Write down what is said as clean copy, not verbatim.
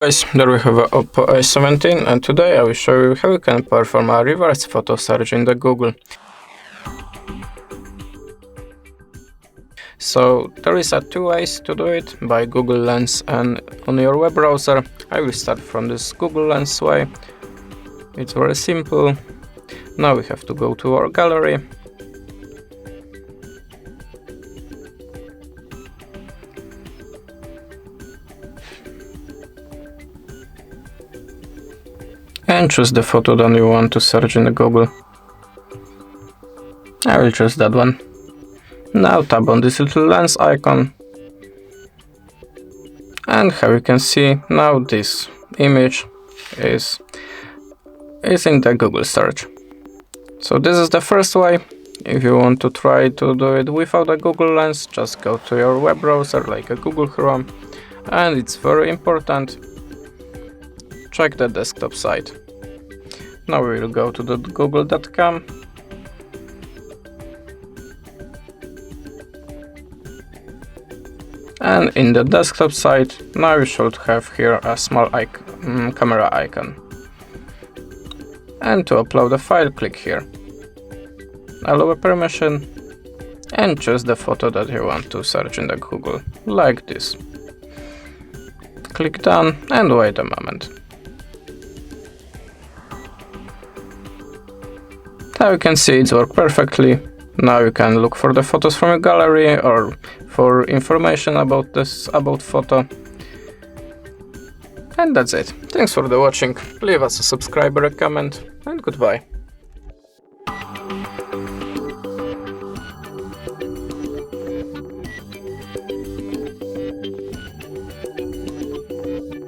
Guys, there we have a Oppo A17 and today I will show you how you can perform a reverse photo search in the Google. So there is two ways to do it, by Google Lens and on your web browser. I will start from this Google Lens way. It's very simple. Now we have to go to our gallery. And choose the photo that you want to search in the Google. I will choose that one. Now tap on this little lens icon. And how you can see, now this image is in the Google search. So this is the first way. If you want to try to do it without a Google Lens, just go to your web browser like a Google Chrome. And it's very important, check the desktop site. Now we will go to the google.com. And in the desktop site, now you should have here a small camera icon. And to upload a file, click here. Allow a permission and choose the photo that you want to search in the Google, like this. Click done and wait a moment. Now you can see it's worked perfectly. Now you can look for the photos from your gallery or for information about photo. And that's it. Thanks for the watching. Leave us a subscribe or a comment and goodbye.